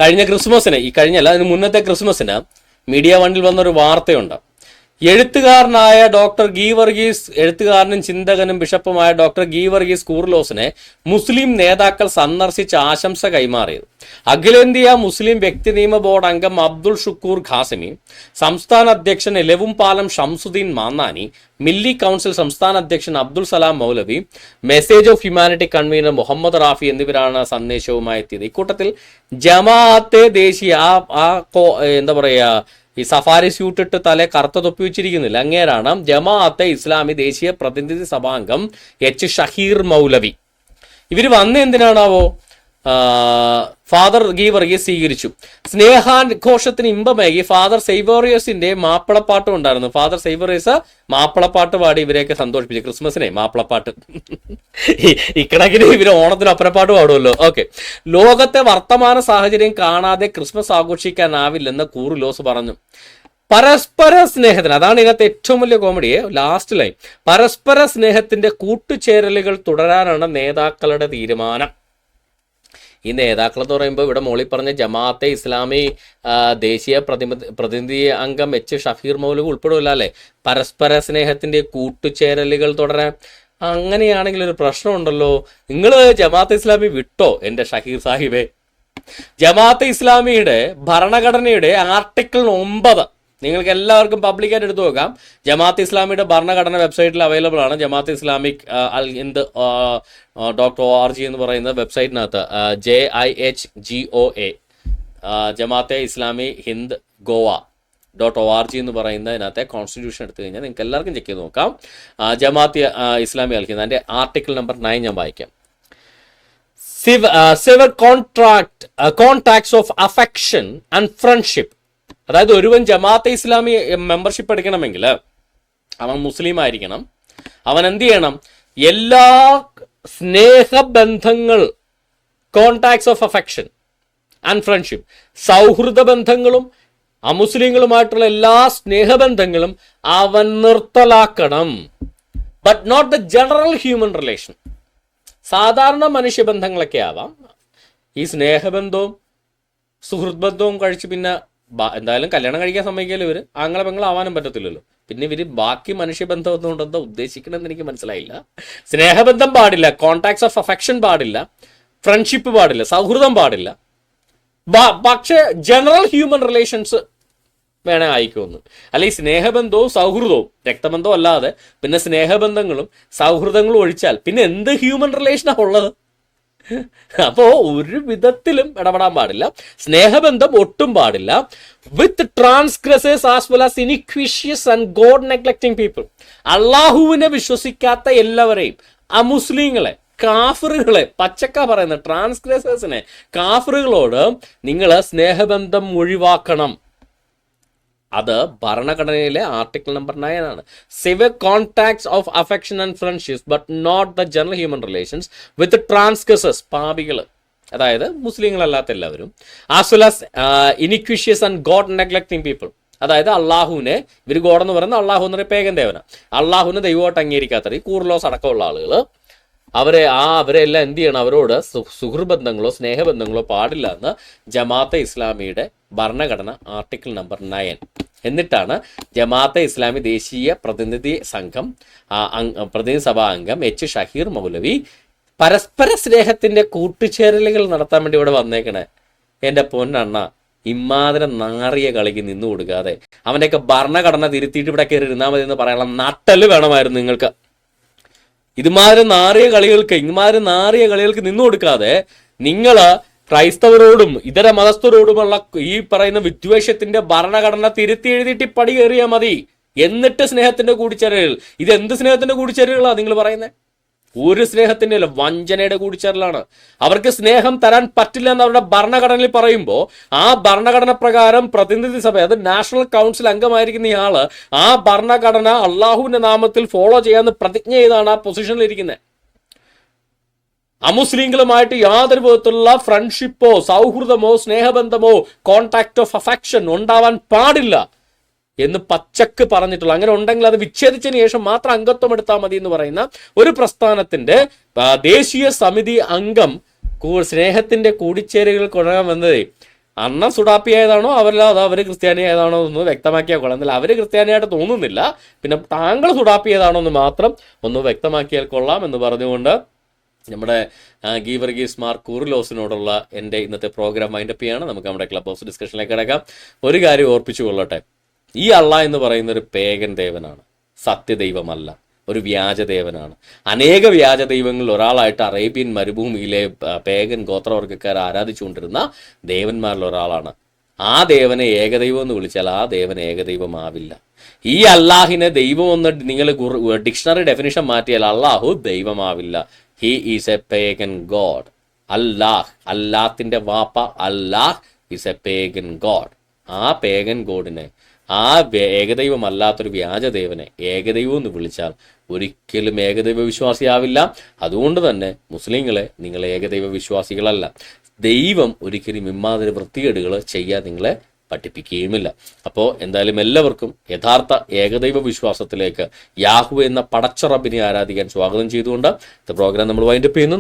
കഴിഞ്ഞ ക്രിസ്മസിന്, ഈ കഴിഞ്ഞല്ല അതിന് മുന്നത്തെ ക്രിസ്മസിന് മീഡിയ വണ്ണിൽ വന്നൊരു വാർത്തയുണ്ട്. എഴുത്തുകാരനായ ഡോക്ടർ ഗീവർഗീസ്, എഴുത്തുകാരനും ചിന്തകനും ബിഷപ്പുമായ ഡോക്ടർ ഗീവർഗീസ് കൂർലോസിനെ മുസ്ലിം നേതാക്കൾ സന്ദർശിച്ച് ആശംസ കൈമാറിയത്. അഖിലേന്ത്യാ മുസ്ലിം വ്യക്തി നിയമ ബോർഡ് അംഗം അബ്ദുൾ ഷുക്കൂർ ഖാസിമി, സംസ്ഥാന അധ്യക്ഷൻ എലവുംപാലം ഷംസുദ്ദീൻ മാന്നാനി, മില്ലി കൗൺസിൽ സംസ്ഥാന അധ്യക്ഷൻ Abdul Salam Moulavi, message of humanity convener Muhammad Rafi എന്നിവരാണ് സന്ദേശവുമായി എത്തിയത്. ഇക്കൂട്ടത്തിൽ ജമാഅത്തെ ദേശീയ എന്താ പറയുക, ഈ സഫാരി സ്യൂട്ട് ഇട്ട് തലേ കറുത്ത തൊപ്പി വെച്ചിരിക്കുന്നില്ല, അങ്ങേരാണ് ജമാഅത്തെ ഇസ്ലാമി ദേശീയ പ്രതിനിധി സഭാംഗം എച്ച് ഷഹീർ മൗലവി. ഇവർ വന്ന് എന്തിനാണാവോ ഫാദർ ഗീവർഗീസ് സ്വീകരിച്ചു. സ്നേഹാഘോഷത്തിന് ഇമ്പമേകി ഫാദർ സൈവോറിയസിന്റെ മാപ്പിളപ്പാട്ടും ഉണ്ടായിരുന്നു. ഫാദർ സൈവോറിയസ് മാപ്പിളപ്പാട്ട് പാടി ഇവരെയൊക്കെ സന്തോഷിപ്പിച്ചു. ക്രിസ്മസിനെ മാപ്പിളപ്പാട്ട്, ഇക്കണക്കിന് ഇവര് ഓണത്തിന് ഒപ്പനപ്പാട്ട് പാടുമല്ലോ. ഓക്കെ. ലോകത്തെ വർത്തമാന സാഹചര്യം കാണാതെ ക്രിസ്മസ് ആഘോഷിക്കാനാവില്ലെന്ന് കൂറിലോസ് പറഞ്ഞു. പരസ്പര സ്നേഹത്തിന്, അതാണ് ഇതിനകത്ത് ഏറ്റവും വലിയ കോമഡിയെ, ലാസ്റ്റ് ലൈൻ, പരസ്പര സ്നേഹത്തിന്റെ കൂട്ടുചേരലുകൾ തുടരാനാണ് നേതാക്കളുടെ തീരുമാനം. ഈ നേതാക്കൾ എന്ന് പറയുമ്പോൾ ഇവിടെ മോളി പറഞ്ഞ ജമാഅത്തെ ഇസ്ലാമി ദേശീയ പ്രതിനിധി അംഗം എച്ച് ഷഫീർ മൗലവി ഉൾപ്പെടില്ല അല്ലേ? പരസ്പര സ്നേഹത്തിന്റെ കൂട്ടുചേരലുകൾ തുടരാൻ. അങ്ങനെയാണെങ്കിൽ ഒരു പ്രശ്നമുണ്ടല്ലോ, നിങ്ങൾ ജമാഅത്തെ ഇസ്ലാമി വിട്ടോ എൻ്റെ ഷഹീർ സാഹിബെ. ജമാഅത്തെ ഇസ്ലാമിയുടെ ഭരണഘടനയുടെ ആർട്ടിക്കിൾ 9 നിങ്ങൾക്ക് എല്ലാവർക്കും പബ്ലിക്കായിട്ട് എടുത്തു നോക്കാം. ജമാഅത്ത് ഇസ്ലാമിയുടെ ഭരണഘടന വെബ്സൈറ്റിൽ അവൈലബിൾ ആണ്. ജമാഅത്ത് ഇസ്ലാമിക് അൽ ഹിന്ദ് .org എന്ന് പറയുന്ന വെബ്സൈറ്റിനകത്ത് JIHGOA ജമാഅത്തെ ഇസ്ലാമി ഹിന്ദ് ഗോവ .org എന്ന് പറയുന്നതിനകത്തെ കോൺസ്റ്റിറ്റ്യൂഷൻ എടുത്തു കഴിഞ്ഞാൽ നിങ്ങൾക്ക് എല്ലാവർക്കും ചെക്ക് ചെയ്ത് നോക്കാം. ജമാഅത്ത് ഇസ്ലാമി അൽ ഹിന്ദ്, അതിൻ്റെ ആർട്ടിക്കിൾ നമ്പർ 9 ഞാൻ വായിക്കാം. Civil contacts of affection and friendship. അതായത് ഒരുവൻ ജമാഅത്തെ ഇസ്ലാമി മെമ്പർഷിപ്പ് എടുക്കണമെങ്കിൽ അവൻ മുസ്ലിം ആയിരിക്കണം. അവൻ എന്ത് ചെയ്യണം? എല്ലാ സ്നേഹബന്ധങ്ങൾ, contacts of affection and friendship, സൗഹൃദ ബന്ധങ്ങളും അമുസ്ലിങ്ങളുമായിട്ടുള്ള എല്ലാ സ്നേഹബന്ധങ്ങളും അവൻ നിർത്തലാക്കണം. But not the general human relation. സാധാരണ മനുഷ്യബന്ധങ്ങളൊക്കെ ആവാം. ഈ സ്നേഹബന്ധവും സുഹൃത്ത് ബന്ധവും കഴിച്ച് പിന്നെ എന്തായാലും കല്യാണം കഴിക്കാൻ സമ്മതിക്കാലും ഇവർ ആങ്ങളെ പെങ്ങൾ ആവാനും പറ്റത്തില്ലല്ലോ. പിന്നെ ഇവർ ബാക്കി മനുഷ്യബന്ധം എന്നുകൊണ്ടെന്താ ഉദ്ദേശിക്കണമെന്ന് എനിക്ക് മനസ്സിലായില്ല. സ്നേഹബന്ധം പാടില്ല, കോൺടാക്ട്സ് ഓഫ് അഫെക്ഷൻ പാടില്ല, ഫ്രണ്ട്ഷിപ്പ് പാടില്ല, സൗഹൃദം പാടില്ല. പക്ഷേ ജനറൽ ഹ്യൂമൻ റിലേഷൻസ് വേണേ ആയിക്കോന്ന്. അല്ല, ഈ സ്നേഹബന്ധവും സൗഹൃദവും, രക്തബന്ധവും അല്ലാതെ പിന്നെ സ്നേഹബന്ധങ്ങളും സൗഹൃദങ്ങളും ഒഴിച്ചാൽ പിന്നെ എന്ത് ഹ്യൂമൻ റിലേഷനാണ് ഉള്ളത്? അപ്പോൾ ഒരു വിധത്തിലും ഇടപെടാൻ പാടില്ല. സ്നേഹബന്ധം ഒട്ടും പാടില്ല. With transgressors as well as iniquitous and god neglecting people. അള്ളാഹുവിനെ വിശ്വസിക്കാത്ത എല്ലാവരെയും, അമുസ്ലിങ്ങളെ, കാഫറുകളെ, പച്ചക്ക പറയുന്ന ട്രാൻസ്ഗ്രസേഴ്സിനെ, കാഫറുകളോട് നിങ്ങൾ സ്നേഹബന്ധം ഒഴിവാക്കണം. അത് ഭരണഘടനയിലെ ആർട്ടിക്കിൾ നമ്പർ 9 ആണ്. Civil contacts of affection and friendships but not the general human relations with transgressors, പാപികൾ, അതായത് മുസ്ലിങ്ങളല്ലാത്ത എല്ലാവരും, as well as iniquitous and god neglecting people, അതായത് അള്ളാഹുവിനെ, ഇവർ ഗോഡ് എന്ന് പറയുന്നത് അള്ളാഹു എന്ന് പറയുന്നത് പേഗൻ ദേവന, അള്ളാഹുവിനെ ദൈവമായിട്ട് അംഗീകരിക്കാത്ത ഈ കൂർലോസ് അടക്കമുള്ള ആളുകൾ, അവരെല്ലാം എന്ത് ചെയ്യണം? അവരോട് സുഹൃബന്ധങ്ങളോ സ്നേഹബന്ധങ്ങളോ പാടില്ല എന്ന് ജമാഅത്തെ ഇസ്ലാമിയുടെ ഭരണഘടന ആർട്ടിക്കിൾ നമ്പർ 9. എന്നിട്ടാണ് ജമാഅത്തെ ഇസ്ലാമി ദേശീയ പ്രതിനിധി സഭാ അംഗം എച്ച് ഷഹീർ മൗലവി പരസ്പര സ്നേഹത്തിന്റെ കൂട്ടുചേരലുകൾ നടത്താൻ വേണ്ടി ഇവിടെ വന്നേക്കണേ. എൻ്റെ പൊന്നണ്ണ, ഇമ്മാതിരം നാറിയ കളിക്ക് നിന്നു കൊടുക്കാതെ അവൻ്റെയൊക്കെ ഭരണഘടന തിരുത്തിയിട്ട് ഇവിടെ കയറി ഇരുന്നാൽ മതി എന്ന് പറയാനുള്ള നട്ടല് വേണമായിരുന്നു നിങ്ങൾക്ക്. ഇതുമാതിരി നാറിയ കളികൾക്ക് നിന്നു കൊടുക്കാതെ നിങ്ങൾ ക്രൈസ്തവരോടും ഇതര മതസ്ഥരോടുമുള്ള ഈ പറയുന്ന വിദ്വേഷത്തിന്റെ ഭരണഘടന തിരുത്തി എഴുതിയിട്ട് പടി കയറിയാൽ മതി. എന്നിട്ട് സ്നേഹത്തിന്റെ കൂടിച്ചേരലുകൾ. ഇതെന്ത് സ്നേഹത്തിന്റെ കൂടിച്ചേരലുകളാണ് നിങ്ങൾ പറയുന്നത്? ഒരു സ്നേഹത്തിന്റെ അല്ല, വഞ്ചനയുടെ കൂടിച്ചേരലാണ്. അവർക്ക് സ്നേഹം തരാൻ പറ്റില്ല എന്ന് അവരുടെ ഭരണഘടനയിൽ പറയുമ്പോൾ ആ ഭരണഘടന പ്രകാരം പ്രതിനിധി സഭ, അത് നാഷണൽ കൗൺസിൽ അംഗമായിരിക്കുന്ന ഇയാള് ആ ഭരണഘടന അള്ളാഹുവിന്റെ നാമത്തിൽ ഫോളോ ചെയ്യാന്ന് പ്രതിജ്ഞ ചെയ്താണ് ആ പൊസിഷനിൽ ഇരിക്കുന്നത്. അമുസ്ലിങ്ങളുമായിട്ട് യാതൊരു വിധത്തിലുള്ള ഫ്രണ്ട്ഷിപ്പോ സൗഹൃദമോ സ്നേഹബന്ധമോ കോൺടാക്ട് ഓഫ് അഫെക്ഷൻ ഉണ്ടാവാൻ പാടില്ല എന്ന് പച്ചക്ക് പറഞ്ഞിട്ടുള്ള, അങ്ങനെ ഉണ്ടെങ്കിൽ അത് വിച്ഛേദിച്ചതിന് ശേഷം മാത്രം അംഗത്വം എടുത്താൽ മതി എന്ന് പറയുന്ന ഒരു പ്രസ്ഥാനത്തിന്റെ ദേശീയ സമിതി അംഗം സ്നേഹത്തിന്റെ കൂടിച്ചേരുകൾ കൊണ്ടുവരാൻ വന്നത് അണ്ണൻ സുഡാപ്പി ആയതാണോ അവർ ക്രിസ്ത്യാനി ആയതാണോ എന്ന് വ്യക്തമാക്കിയാൽ കൊള്ളാം. എന്നാൽ അവർ ക്രിസ്ത്യാനിയായിട്ട് തോന്നുന്നില്ല. പിന്നെ താങ്കൾ സുഡാപ്പി ആയതാണോ എന്ന് മാത്രം ഒന്ന് വ്യക്തമാക്കിയാൽ കൊള്ളാം എന്ന് പറഞ്ഞുകൊണ്ട് നമ്മുടെ ഗീവർഗീസ് മാർ കൂറിലോസിനോടുള്ള എൻ്റെ ഇന്നത്തെ പ്രോഗ്രാം വൈൻഡപ്പ് ചെയ്യാണ്. നമുക്ക് നമ്മുടെ ക്ലബ് ഹൗസ് ഡിസ്കഷനിലേക്ക് കിടക്കാം. ഒരു കാര്യം ഓർപ്പിച്ചു കൊള്ളട്ടെ, ഈ അള്ളാഹ് എന്ന് പറയുന്ന ഒരു പേഗൻ ദേവനാണ്, സത്യദൈവമല്ല, ഒരു വ്യാജദേവനാണ്. അനേക വ്യാജ ദൈവങ്ങളിൽ ഒരാളായിട്ട് അറേബ്യൻ മരുഭൂമിയിലെ പേഗൻ ഗോത്രവർഗ്ഗക്കാർ ആരാധിച്ചുകൊണ്ടിരുന്ന ദേവന്മാരിൽ ഒരാളാണ്. ആ ദേവനെ ഏകദൈവം എന്ന് വിളിച്ചാൽ ആ ദേവൻ ഏകദൈവമാവില്ല. ഈ അള്ളാഹിനെ ദൈവം എന്ന് നിങ്ങൾ ഡിക്ഷണറി ഡെഫിനിഷൻ മാറ്റിയാൽ അള്ളാഹു ദൈവമാവില്ല. He is a pagan god. അല്ലാഹത്തിന്റെ വാപ്പ Allah is a pagan god. ആ പേഗൻ ഗോഡിനെ, ആ ഏകദൈവമല്ലാത്തൊരു വ്യാജദേവനെ ഏകദൈവം എന്ന് വിളിച്ചാൽ ഒരിക്കലും ഏകദൈവ വിശ്വാസിയാവില്ല. അതുകൊണ്ട് തന്നെ മുസ്ലിങ്ങളെ, നിങ്ങൾ ഏകദൈവ വിശ്വാസികളല്ല. ദൈവം ഒരിക്കലും ഇമ്മാതിരി വൃത്തികേടുകൾ ചെയ്യാൻ നിങ്ങളെ പഠിപ്പിക്കുകയുമില്ല. അപ്പോൾ എന്തായാലും എല്ലാവർക്കും യഥാർത്ഥ ഏകദൈവ വിശ്വാസത്തിലേക്ക് യാഹു എന്ന പടച്ച റബ്ബിനെ ആരാധിക്കാൻ സ്വാഗതം ചെയ്തുകൊണ്ട് പ്രോഗ്രാം നമ്മൾ വൈൻഡപ്പ് ചെയ്യുന്നു.